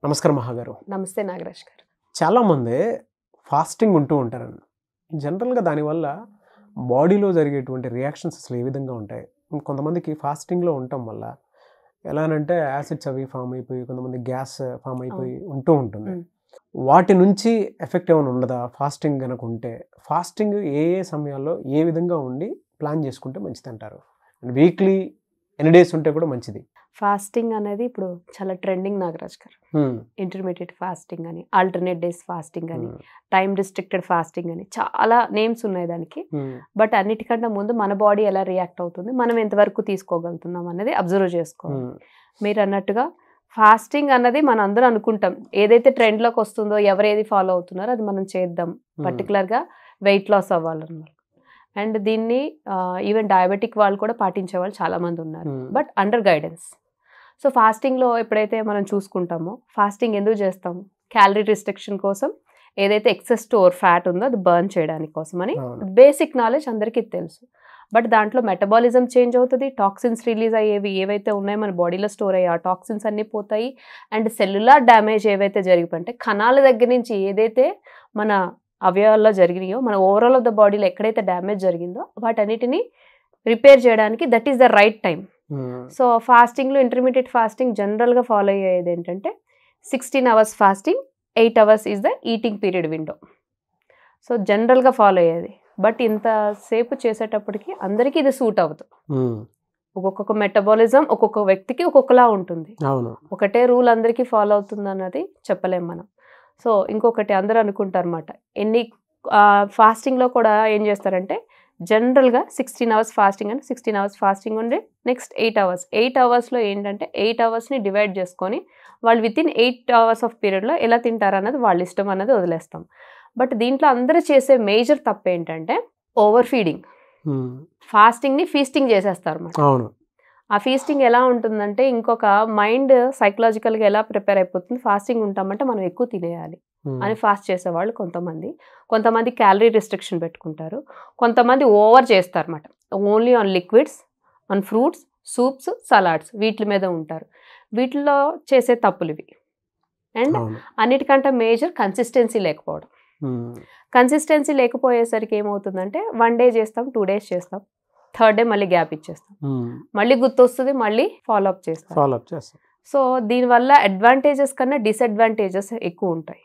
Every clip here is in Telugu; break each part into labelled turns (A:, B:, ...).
A: నమస్కారం మహాగారు.
B: నమస్తే నాగరాజ్ గారు.
A: చాలామంది ఫాస్టింగ్ ఉంటూ ఉంటారండి. జనరల్గా దానివల్ల బాడీలో జరిగేటువంటి రియాక్షన్స్ అసలు ఏ విధంగా ఉంటాయి? కొంతమందికి ఫాస్టింగ్లో ఉండటం వల్ల ఎలానంటే యాసిడ్స్ అవి ఫామ్ అయిపోయి కొంతమంది గ్యాస్ ఫామ్ అయిపోయి ఉంటూ ఉంటుంది. వాటి నుంచి ఎఫెక్ట్ ఏమైనా ఉండదా ఫాస్టింగ్ కనుక ఉంటే? ఫాస్టింగ్ ఏ ఏ సమయాల్లో ఏ విధంగా ఉండి ప్లాన్ చేసుకుంటే మంచిది అంటారు? వీక్లీ ఎన్ని డేస్ ఉంటే కూడా మంచిది?
B: ఫాస్టింగ్ అనేది ఇప్పుడు చాలా ట్రెండింగ్ నాగరాజ్ గారు. ఇంటర్మీడియట్ ఫాస్టింగ్ అని, ఆల్టర్నేట్ డేస్ ఫాస్టింగ్ అని, టైం రిస్ట్రిక్టెడ్ ఫాస్టింగ్ అని చాలా నేమ్స్ ఉన్నాయి దానికి. బట్ అన్నిటికన్నా ముందు మన బాడీ ఎలా రియాక్ట్ అవుతుంది, మనం ఎంతవరకు తీసుకోగలుగుతున్నాం అనేది అబ్జర్వ్ చేసుకోవాలి. మీరు అన్నట్టుగా ఫాస్టింగ్ అన్నది మనం అందరూ అనుకుంటాం, ఏదైతే ట్రెండ్లోకి వస్తుందో ఎవరేది ఫాలో అవుతున్నారో అది మనం చేద్దాం, పర్టికులర్గా వెయిట్ లాస్ అవ్వాలన్నమాట. అండ్ దీన్ని ఈవెన్ డయాబెటిక్ వాళ్ళు కూడా పాటించే వాళ్ళు చాలామంది ఉన్నారు, బట్ అండర్ గైడెన్స్. సో ఫాస్టింగ్లో ఎప్పుడైతే మనం చూసుకుంటామో, ఫాస్టింగ్ ఎందుకు చేస్తాము? క్యాలరీ రిస్ట్రిక్షన్ కోసం, ఏదైతే ఎక్సెస్ స్టోర్ ఫ్యాట్ ఉందో అది బర్న్ చేయడానికి కోసం అని బేసిక్ నాలెడ్జ్ అందరికీ తెలుసు. బట్ దాంట్లో మెటబాలిజం చేంజ్ అవుతుంది, టాక్సిన్స్ రిలీజ్ అయ్యేవి ఏవైతే ఉన్నాయో మన బాడీలో స్టోర్ అయ్యే ఆ టాక్సిన్స్ అన్నీ పోతాయి. అండ్ సెల్యులార్ డ్యామేజ్ ఏవైతే జరిగిపోయి కణాల దగ్గర నుంచి ఏదైతే మన అవయవాల్లో జరిగినాయో, మన ఓవరాల్ ఆఫ్ ద బాడీలో ఎక్కడైతే డ్యామేజ్ జరిగిందో వాటన్నిటిని రిపేర్ చేయడానికి that is the right time. So ఫాస్టింగ్లో ఇంటర్మీడియట్ ఫాస్టింగ్ జనరల్గా ఫాలో అయ్యేది ఏంటంటే 16 hours fasting, 8 hours is the eating period window. So జనరల్గా ఫాలో అయ్యేది. బట్ ఇంతసేపు చేసేటప్పటికి అందరికీ ఇది సూట్ అవుతుంది. ఒక్కొక్క మెటబాలిజం ఒక్కొక్క వ్యక్తికి ఒక్కొక్కలా ఉంటుంది. ఒకటే రూల్ అందరికీ ఫాలో అవుతుంది అన్నది చెప్పలేం మనం. సో ఇంకొకటి అందరూ అనుకుంటారు అన్నమాట, ఫాస్టింగ్లో కూడా ఏం చేస్తారంటే జనరల్గా 16 hours ఫాస్టింగ్ అని 16 hours ఫాస్టింగ్ ఉండి నెక్స్ట్ 8 hours ఏంటంటే 8 hoursని డివైడ్ చేసుకొని వాళ్ళు విత్ ఇన్ 8 hours ఆఫ్ పీరియడ్లో ఎలా తింటారు అన్నది వాళ్ళ ఇష్టం అన్నది వదిలేస్తాం. బట్ దీంట్లో అందరూ చేసే మేజర్ తప్పు ఏంటంటే ఓవర్ ఫీడింగ్. ఫాస్టింగ్ని ఫీస్టింగ్ చేసేస్తారు అన్నమాట. ఆ ఫీస్టింగ్ ఎలా ఉంటుందంటే ఇంకొక మైండ్ సైకలాజికల్గా ఎలా ప్రిపేర్ అయిపోతుంది, ఫాస్టింగ్ ఉంటామంటే మనం ఎక్కువ తినేయాలి అని ఫాస్ట్ చేసేవాళ్ళు కొంతమంది క్యాలరీ రిస్ట్రిక్షన్ పెట్టుకుంటారు, కొంతమంది ఓవర్ చేస్తారు అన్నమాట. Only on liquids, on fruits, soups, salads వీటి మీద ఉంటారు. వీటిలో చేసే తప్పులు ఇవి. అండ్ అన్నిటికంటే మేజర్ కన్సిస్టెన్సీ లేకపోవడం. కన్సిస్టెన్సీ లేకపోయేసరికి ఏమవుతుందంటే 1 day చేస్తాం, 2 days చేస్తాం, 3rd day మళ్ళీ గ్యాప్ ఇచ్చేస్తాం, మళ్ళీ గుర్తొస్తుంది, మళ్ళీ ఫాలో అప్ చేస్తాం. సో దీనివల్ల అడ్వాంటేజెస్ కన్నా డిసడ్వాంటేజెస్ ఎక్కువ ఉంటాయి.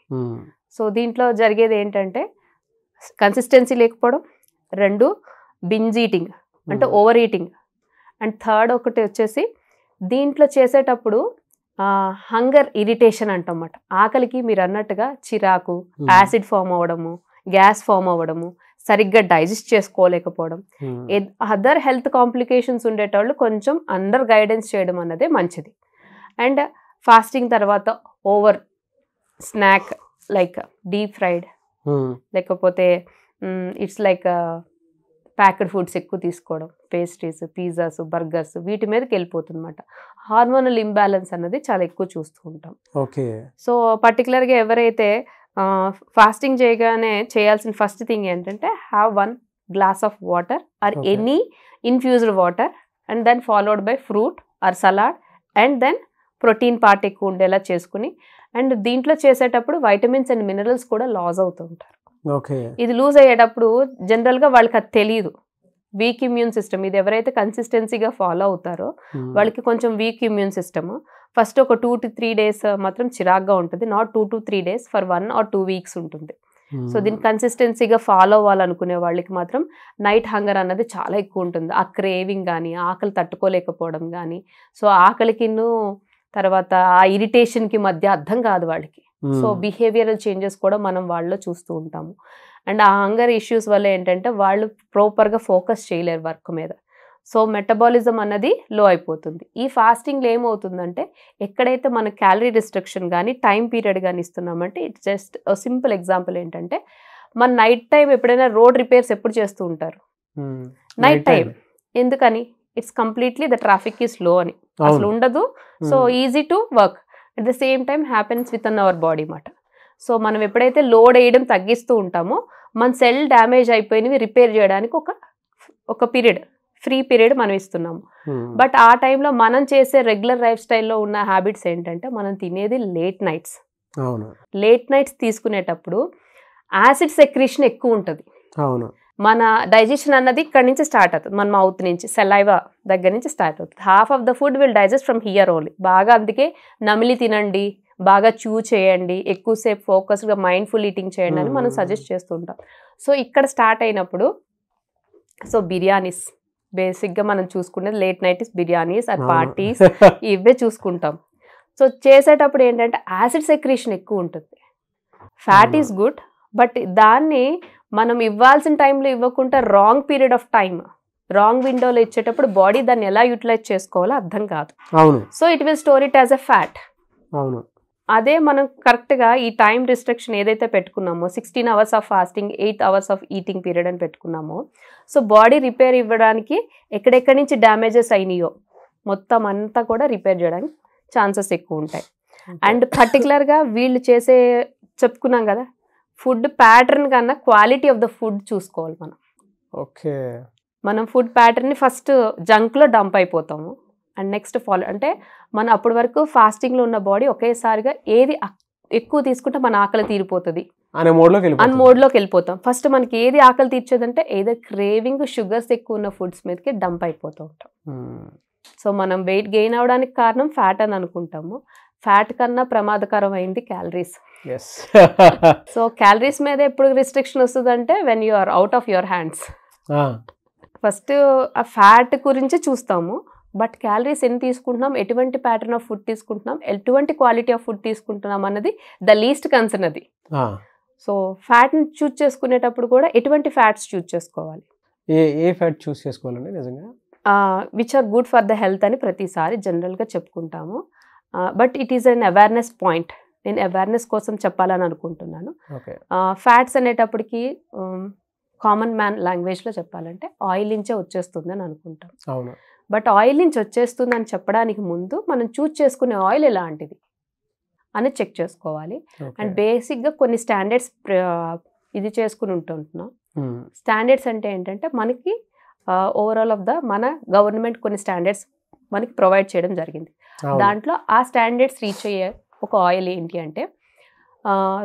B: సో దీంట్లో జరిగేది ఏంటంటే కన్సిస్టెన్సీ లేకపోవడం, 2 బింజ్ ఈటింగ్ అంటే ఓవర్ ఈటింగ్, అండ్ 3rd ఒకటి వచ్చేసి దీంట్లో చేసేటప్పుడు హంగర్ ఇరిటేషన్ అంటమాట. ఆకలికి మీరు అన్నట్టుగా చిరాకు, యాసిడ్ ఫామ్ అవ్వడము, గ్యాస్ ఫామ్ అవ్వడము, సరిగ్గా డైజెస్ట్ చేసుకోలేకపోవడం, అదర్ హెల్త్ కాంప్లికేషన్స్ ఉండేటోళ్ళు కొంచెం అండర్ గైడెన్స్ చేయడం అన్నదే మంచిది. అండ్ ఫాస్టింగ్ తర్వాత over snack like deep fried, లేకపోతే ఇట్స్ లైక్ ప్యాక్డ్ ఫుడ్స్ ఎక్కువ తీసుకోవడం, పేస్ట్రీస్, పిజ్జాస్, బర్గర్స్ వీటి మీదకి వెళ్ళిపోతుంది అన్నమాట. హార్మోనల్ ఇంబ్యాలెన్స్ అన్నది చాలా ఎక్కువ చూస్తూ ఉంటాం. సో పర్టికులర్గా ఎవరైతే ఫాస్టింగ్ చేయగానే చేయాల్సిన ఫస్ట్ థింగ్ ఏంటంటే have 1 glass of water or any infused water and then followed by fruit or salad and then protein part ఎక్కువ ఉండేలా చేసుకుని, అండ్ దీంట్లో చేసేటప్పుడు వైటమిన్స్ అండ్ మినరల్స్ కూడా లాస్ అవుతూ ఉంటారు. ఇది లూజ్ అయ్యేటప్పుడు జనరల్గా వాళ్ళకి అది తెలియదు. వీక్ ఇమ్యూన్ సిస్టమ్, ఇది ఎవరైతే కన్సిస్టెన్సీగా ఫాలో అవుతారో వాళ్ళకి కొంచెం వీక్ ఇమ్యూన్ సిస్టమ్. ఫస్ట్ ఒక 2 to 3 days మాత్రం చిరాగ్గా ఉంటుంది, not 2 to 3 days, for 1 or 2 weeks ఉంటుంది. సో దీన్ని కన్సిస్టెన్సీగా ఫాలో అవ్వాలనుకునే వాళ్ళకి మాత్రం నైట్ హంగర్ అన్నది చాలా ఎక్కువ ఉంటుంది. ఆ క్రేవింగ్ కానీ, ఆకలి తట్టుకోలేకపోవడం కానీ, సో ఆకలికిను తర్వాత ఆ ఇరిటేషన్కి మధ్య అర్థం కాదు వాళ్ళకి. సో బిహేవియరల్ చేంజెస్ కూడా మనం వాళ్ళలో చూస్తూ ఉంటాము. అండ్ ఆ హంగర్ ఇష్యూస్ వల్ల ఏంటంటే వాళ్ళు ప్రాపర్గా ఫోకస్ చేయలేరు వర్క్ మీద. సో మెటబాలిజం అన్నది లో అయిపోతుంది. ఈ ఫాస్టింగ్లో ఏమవుతుందంటే ఎక్కడైతే మన క్యాలరీ రిస్ట్రిక్షన్ కానీ టైం పీరియడ్ కానీ ఇస్తున్నామంటే ఇట్స్ జస్ట్ సింపుల్ ఎగ్జాంపుల్ ఏంటంటే మన నైట్ టైం ఎప్పుడైనా రోడ్ రిపేర్స్ ఎప్పుడు చేస్తూ ఉంటారు? Night time. ఎందుకని? It's completely the traffic is low అని అసలు ఉండదు. So easy to work at the same time happens with in our body మాట. సో మనం ఎప్పుడైతే లోడ్ వేయడం తగ్గిస్తూ ఉంటామో మన సెల్ డ్యామేజ్ అయిపోయినవి రిపేర్ చేయడానికి ఒక పీరియడ్ ఫ్రీ పీరియడ్ మనం ఇస్తున్నాము. బట్ ఆ టైంలో మనం చేసే రెగ్యులర్ లైఫ్ స్టైల్లో ఉన్న హ్యాబిట్స్ ఏంటంటే మనం తినేది లేట్ నైట్స్ తీసుకునేటప్పుడు యాసిడ్ సెక్రీషన్ ఎక్కువ ఉంటుంది. మన డైజెషన్ అన్నది ఇక్కడ నుంచి స్టార్ట్ అవుతుంది, మన మౌత్ నుంచి, సెలైవా దగ్గర నుంచి స్టార్ట్ అవుతుంది. Half of the food will digest from here only. బాగా అందుకే నమిలి తినండి, బాగా చూ చేయండి, ఎక్కువసేపు ఫోకస్గా మైండ్ఫుల్ ఈటింగ్ చేయండి అని మనం సజెస్ట్ చేస్తుంటాం. సో ఇక్కడ స్టార్ట్ అయినప్పుడు సో బిర్యానీస్ బేసిక్గా మనం చూసుకునేది late night biryanis or parties ఇవే చూసుకుంటాం. సో చేసేటప్పుడు ఏంటంటే యాసిడ్ సెక్రీషన్ ఎక్కువ ఉంటుంది. ఫ్యాట్ ఈస్ గుడ్, బట్ దాన్ని మనం ఇవ్వాల్సిన టైంలో ఇవ్వకుండా wrong period of time, wrong విండోలో ఇచ్చేటప్పుడు బాడీ దాన్ని ఎలా యూటిలైజ్ చేసుకోవాలో అర్థం కాదు. So it will store it as a fat. అదే మనం కరెక్ట్గా ఈ టైం రిస్ట్రిక్షన్ ఏదైతే పెట్టుకున్నామో 16 hours of fasting, 8 hours of eating period అని పెట్టుకున్నామో, సో బాడీ రిపేర్ ఇవ్వడానికి ఎక్కడెక్కడి నుంచి డ్యామేజెస్ అయినాయో మొత్తం అంతా కూడా రిపేర్ చేయడానికి ఛాన్సెస్ ఎక్కువ ఉంటాయి. అండ్ పర్టికులర్గా వీళ్ళు చేసే చెప్పుకున్నాం కదా, ఫుడ్ ప్యాటర్న్ కన్నా క్వాలిటీ ఆఫ్ ద ఫుడ్ చూసుకోవాలి మనం. మనం ఫుడ్ ప్యాటర్న్ని ఫస్ట్ జంక్లో డంప్ అయిపోతాము. అండ్ నెక్స్ట్ ఫాలో అంటే మనం అప్పటి వరకు ఫాస్టింగ్లో ఉన్న బాడీ ఒకేసారిగా ఏది ఎక్కువ తీసుకుంటే మన ఆకలి తీరిపోతుంది అనే మోడ్లోకి వెళ్ళిపోతాం. ఫస్ట్ మనకి ఏది ఆకలి తీర్చేదంటే ఏదో క్రేవింగ్, షుగర్స్ ఎక్కువ ఉన్న ఫుడ్స్ మీదకి డంప్ అయిపోతూ ఉంటాం. సో మనం వెయిట్ గెయిన్ అవడానికి కారణం ఫ్యాట్ అని అనుకుంటాము. ఫ్యాట్ కన్నా ప్రమాదకరమైంది క్యాలరీస్. సో క్యాలరీస్ మీద ఎప్పుడు రిస్ట్రిక్షన్ వస్తుందంటే when you are out of your hands. First ఆ ఫ్యాట్ గురించి చూస్తాము, బట్ క్యాలరీస్ ఎన్ని తీసుకుంటున్నాం, ఎటువంటి ప్యాటర్న్ ఆఫ్ ఫుడ్ తీసుకుంటున్నాం, ఎటువంటి క్వాలిటీ ఆఫ్ ఫుడ్ తీసుకుంటున్నాం అన్నది ద లీస్ట్ కన్సర్న్ అది. సో ఫ్యాట్ని చూస్ చేసుకునేటప్పుడు కూడా ఎటువంటి ఫ్యాట్స్ చూస్ చేసుకోవాలి,
A: ఏ ఫ్యాట్ చూస్ చేసుకోవాలండి నిజంగా,
B: which are good for the health అని ప్రతిసారి జనరల్గా చెప్పుకుంటాము. But it is an awareness point. నేను అవేర్నెస్ కోసం చెప్పాలని అనుకుంటున్నాను. ఫ్యాట్స్ అనేటప్పటికి కామన్ మ్యాన్ లాంగ్వేజ్లో చెప్పాలంటే ఆయిల్ నుంచే వచ్చేస్తుంది అని అనుకుంటాం. బట్ ఆయిల్ నుంచి వచ్చేస్తుంది అని చెప్పడానికి ముందు మనం చూస్ చేసుకునే ఆయిల్ ఎలాంటిది అని చెక్ చేసుకోవాలి. అండ్ బేసిక్గా కొన్ని స్టాండర్డ్స్ ఇది చేసుకుని ఉంటున్నాం. స్టాండర్డ్స్ అంటే ఏంటంటే మనకి ఓవరాల్ ఆఫ్ మన గవర్నమెంట్ కొన్ని స్టాండర్డ్స్ మనకి ప్రొవైడ్ చేయడం జరిగింది. దాంట్లో ఆ స్టాండర్డ్స్ రీచ్ అయ్యే ఒక ఆయిల్ ఏంటి అంటే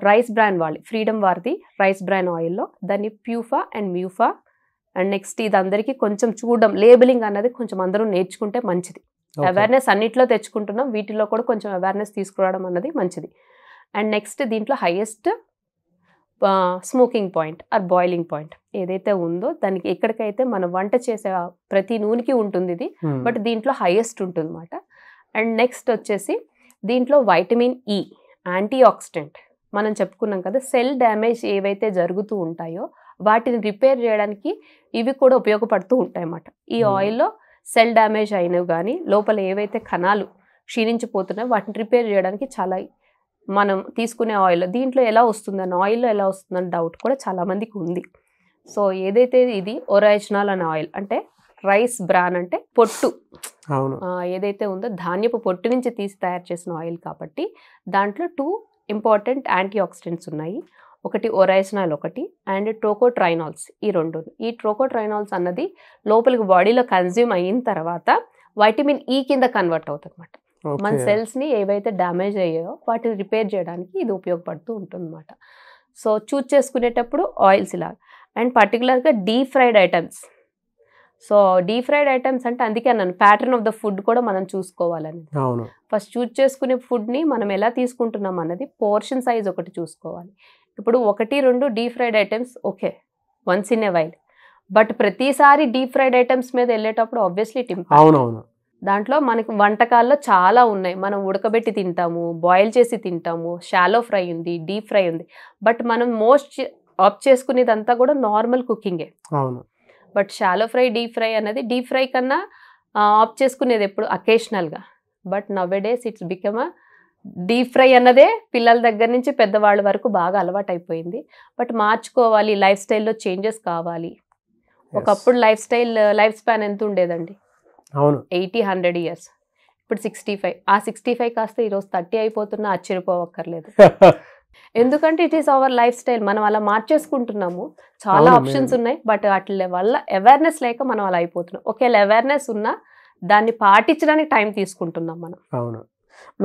B: రైస్ బ్రాన్ ఫ్రీడమ్ వారిది రైస్ బ్రాన్ ఆయిల్లో దాన్ని PUFA and MUFA. And next ఇది అందరికీ కొంచెం చూడడం, లేబులింగ్ అన్నది కొంచెం అందరూ నేర్చుకుంటే మంచిది. అవేర్నెస్ అన్నిట్లో తెచ్చుకుంటున్నాం, వీటిలో కూడా కొంచెం అవేర్నెస్ తీసుకురావడం అన్నది మంచిది. అండ్ నెక్స్ట్ దీంట్లో highest smoking point or boiling point ఏదైతే ఉందో దానికి ఎక్కడికైతే మనం వంట చేసే ప్రతి నూనెకి ఉంటుంది ఇది, బట్ దీంట్లో హైయెస్ట్ ఉంటుంది అన్నమాట. అండ్ నెక్స్ట్ వచ్చేసి దీంట్లో వైటమిన్ ఈ, యాంటీ ఆక్సిడెంట్. మనం చెప్పుకున్నాం కదా, సెల్ డ్యామేజ్ ఏవైతే జరుగుతూ ఉంటాయో వాటిని రిపేర్ చేయడానికి ఇవి కూడా ఉపయోగపడుతూ ఉంటాయి అన్నమాట. ఈ ఆయిల్లో సెల్ డ్యామేజ్ అయినవి కానీ లోపల ఏవైతే కణాలు క్షీణించిపోతున్నాయో వాటిని రిపేర్ చేయడానికి చాలా మనం తీసుకునే ఆయిల్ దీంట్లో ఎలా వస్తుందని, ఆయిల్లో ఎలా వస్తుందని డౌట్ కూడా చాలామందికి ఉంది. సో ఏదైతే ఇది ఒరిజినల్ అనే ఆయిల్ అంటే రైస్ బ్రాన్ అంటే పొట్టు ఏదైతే ఉందో ధాన్యపు పొట్టు నుంచి తీసి తయారు చేసిన ఆయిల్ కాబట్టి దాంట్లో 2 ఇంపార్టెంట్ యాంటీ ఆక్సిడెంట్స్ ఉన్నాయి. ఒకటి ఒరైజినల్ ఒకటి అండ్ ట్రోకోట్రైనాల్స్. ఈ 2. ఈ ట్రోకోట్రైనాల్స్ అన్నది లోపలికి బాడీలో కన్జ్యూమ్ అయిన తర్వాత వైటమిన్ ఈ కింద కన్వర్ట్ అవుతుంది అన్నమాట. మన సెల్స్ని ఏవైతే డ్యామేజ్ అయ్యాయో వాటిని రిపేర్ చేయడానికి ఇది ఉపయోగపడుతూ ఉంటుంది అన్నమాట. సో చూస్ చేసుకునేటప్పుడు ఆయిల్స్ ఇలా. అండ్ పర్టికులర్గా deep fried items. So deep fried items అంటే అందుకే అన్నాను ప్యాటర్న్ ఆఫ్ ద ఫుడ్ కూడా మనం చూసుకోవాలని. ఫస్ట్ చూస్ చేసుకునే ఫుడ్ని మనం ఎలా తీసుకుంటున్నాం అన్నది పోర్షన్ సైజ్ ఒకటి చూసుకోవాలి. ఇప్పుడు 1-2 deep fried items okay, once in a while. But ప్రతిసారి డీప్ ఫ్రైడ్ ఐటమ్స్ మీద వెళ్ళేటప్పుడు ఆబ్వియస్లీ దాంట్లో మనకి వంటకాల్లో చాలా ఉన్నాయి. మనం ఉడకబెట్టి తింటాము, బాయిల్ చేసి తింటాము, షాలో ఫ్రై ఉంది, డీప్ ఫ్రై ఉంది. బట్ మనం మోస్ట్ ఆప్ట్ చేసుకునేదంతా కూడా నార్మల్ కుకింగే. But shallow fry, deep fry అనేది డీప్ ఫ్రై కన్నా ఆప్ట్ చేసుకునేది ఎప్పుడు అకేషనల్గా. But nowadays it's become a deep fry అన్నదే పిల్లల దగ్గర నుంచి పెద్దవాళ్ళ వరకు బాగా అలవాటు అయిపోయింది. బట్ మార్చుకోవాలి, లైఫ్ స్టైల్లో చేంజెస్ కావాలి. ఒకప్పుడు లైఫ్ స్పాన్ ఎంత ఉండేదండి, 80-100 years. ఇప్పుడు 65. ఆ 65 కాస్త ఈరోజు 30 అయిపోతున్నా ఆశ్చర్యపోవక్కర్లేదు. ఎందుకంటే it is our life style, మనం అలా మార్చేసుకుంటున్నాము. చాలా
A: అవును,
B: ఆప్షన్స్ ఉన్నాయి, బట్ వాటి వల్ల అవేర్నెస్ లేక మనం అలా అయిపోతున్నాం. ఒకవేళ అవేర్నెస్ ఉన్నా దాన్ని పాటించడానికి టైం తీసుకుంటున్నాం మనం.
A: అవును,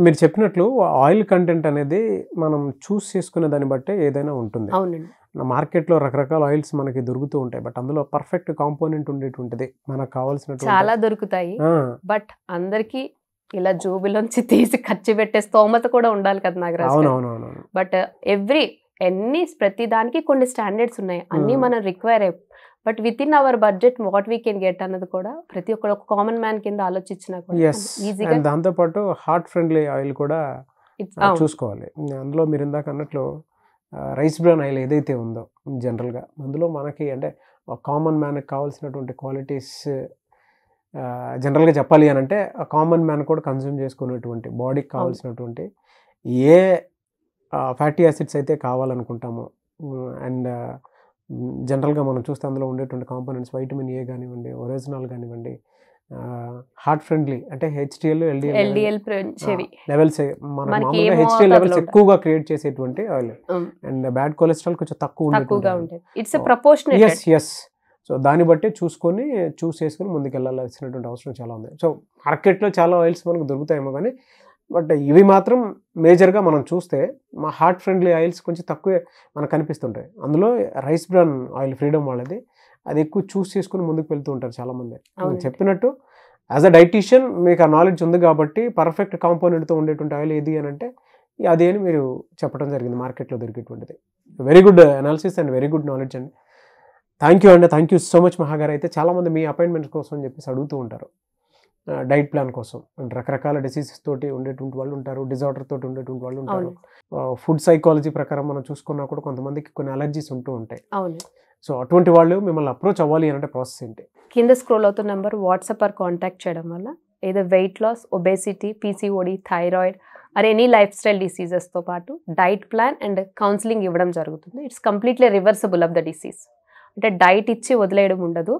A: మీరు చెప్పినట్లు ఆయిల్ కంటెంట్ అనేది మనం చూస్ చేసుకునే దాన్ని బట్టే ఏదైనా ఉంటుంది.
B: అవునండి,
A: మార్కెట్లో రకరకాల ఆయిల్స్ మనకి దొరుకుతూ ఉంటాయి, బట్ అందులో పర్ఫెక్ట్ కాంపోనెంట్ ఉండేటువంటిది మనకు కావాల్సినటువంటి.
B: చాలా దొరుకుతాయి, బట్ అందరికి ఇలా జోబులోంచి తీసి ఖర్చు పెట్టే స్తోమత కూడా ఉండాలి కదా నాగరాజ్.
A: అవునవునవును.
B: బట్ ప్రతి దానికి కొన్ని స్టాండర్డ్స్ ఉన్నాయి, అన్ని మనం రిక్వైర్ అయ్యి, but with in hour budget what we can get అన్నది కూడా ప్రతి ఒక్క కామన్ మ్యాన్ కింద ఆలోచించినా కూడా ఈజీగా.
A: దాంతోపాటు హార్ట్ ఫ్రెండ్లీ ఆయిల్ కూడా చూసుకోవాలి. అందులో మీరు ఇందాక అన్నట్లు రైస్ బ్రాన్ ఆయిల్ ఏదైతే ఉందో జనరల్గా అందులో మనకి అంటే కామన్ మ్యాన్కి కావాల్సినటువంటి క్వాలిటీస్ జనరల్గా చెప్పాలి అని అంటే కామన్ మ్యాన్ కూడా కన్జ్యూమ్ చేసుకునేటువంటి బాడీకి కావాల్సినటువంటి ఏ ఫ్యాటీ యాసిడ్స్ అయితే కావాలనుకుంటామో, అండ్ జనరల్గా మనం చూస్తే అందులో ఉండేటువంటి కాంపోనెంట్స్ వైటమిన్ ఏ కానివ్వండి, ఒరిజినల్ కానివ్వండి, హార్ట్ ఫ్రెండ్లీ అంటే HDL
B: LDL
A: లెవెల్స్ మన మామూలుగా HDL లెవెల్స్ ఎక్కువగా క్రియేట్ చేసేటువంటి ఆయిల్, అండ్ బ్యాడ్ కొలెస్ట్రాల్ కొంచెం తక్కువ ఉంటుంది. ఎస్ సో దాన్ని బట్టి చూస్ చేసుకొని ముందుకు వెళ్ళాల్సినటువంటి అవసరం చాలా ఉంది. సో మార్కెట్లో చాలా ఆయిల్స్ మనకు దొరుకుతాయేమో కానీ, బట్ ఇవి మాత్రం మేజర్గా మనం చూస్తే మా హార్ట్ ఫ్రెండ్లీ ఆయిల్స్ కొంచెం తక్కువే మనకు కనిపిస్తుంటాయి. అందులో రైస్ బ్రాన్ ఆయిల్ ఫ్రీడమ్ వాళ్ళది, అది ఎక్కువ చూస్ చేసుకుని ముందుకు వెళ్తూ ఉంటారు చాలామంది. చెప్పినట్టు యాజ్ అ డైటీషియన్ మీకు ఆ నాలెడ్జ్ ఉంది కాబట్టి పర్ఫెక్ట్ కాంపోనెంట్తో ఉండేటువంటి ఆయిల్ ఏది అని అంటే అది అని మీరు చెప్పడం జరిగింది, మార్కెట్లో దొరికేటువంటిది. Very good analysis and very good knowledge అండి. థ్యాంక్ యూ సో మచ్ మహాగారు. అయితే చాలామంది మీ అపాయింట్మెంట్స్ కోసం అని చెప్పేసి అడుగుతూ ఉంటారు, డైట్ ప్లాన్ కోసం. అంటే రకరకాల డిసీజెస్ తోటి ఉండేటువంటి వాళ్ళు ఉంటారు, డిజార్డర్ తోటి ఉండేటువంటి వాళ్ళు ఉంటారు. ఫుడ్ సైకాలజీ ప్రకారం మనం చూసుకున్నా కూడా కొంతమందికి కొన్ని అలర్జీస్ ఉంటూ ఉంటాయి. సో అటువంటి వాళ్ళు మిమ్మల్ని అప్రోచ్ అవ్వాలి అంటే ప్రాసెస్ ఏంటి?
B: కింద స్క్రోల్ అవుతున్న నెంబర్ వాట్సాప్ ఆర్ కాంటాక్ట్ చేయడం వల్ల ఏదో weight loss, obesity, PCOD, thyroid or any lifestyle డిసీజెస్తో పాటు డైట్ ప్లాన్ అండ్ కౌన్సిలింగ్ ఇవ్వడం జరుగుతుంది. It's completely reversible of the disease. అంటే డైట్ ఇచ్చి వదిలేయడం ఉండదు,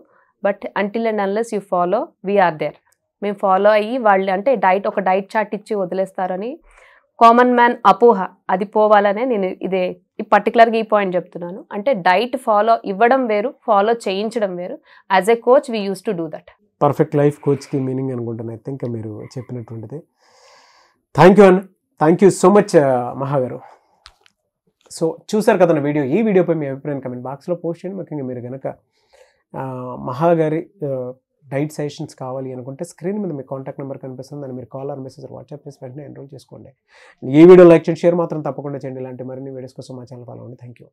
B: but until and unless you follow we're there. మేము ఫాలో అయ్యి వాళ్ళు అంటే ఒక డైట్ చార్ట్ ఇచ్చి వదిలేస్తారని కామన్ మ్యాన్ అపోహ, అది పోవాలనే నేను పర్టికులర్గా ఈ పాయింట్ చెప్తున్నాను. అంటే డైట్ ఫాలో ఇవ్వడం వేరు, ఫాలో చేయించడం వేరు. As a coach we use to do that.
A: Perfect life కోచ్కి మీనింగ్ అనుకుంటున్నా అయితే ఇంకా మీరు చెప్పినటువంటిది. థ్యాంక్ యూ సో మచ్ మహాగారు. సో చూసారు కదా వీడియో. ఈ వీడియోపై మీ అభిప్రాయం కమెంట్ బాక్స్లో పోస్ట్ చేయండి. ముఖ్యంగా మీరు కనుక మహాగారి డైట్ సజెషన్స్ కావాలి అనుకుంటే స్క్రీన్ మీద మీ కాంటాక్ట్ నెంబర్ కనిపిస్తుంది, దాన్ని మీరు కాల్ ఆర్ మెసేజ్ వాట్సాప్ చేసి వెంటనే ఎన్రోల్ చేసుకోండి. ఈ వీడియో లైక్ చేయండి, షేర్ మాత్రం తప్పకుండా చేయండి. ఇలాంటి మరిన్ని వీడియోస్ కోసం మా ఛానల్ ఫాలో అవ్వండి. Thank you.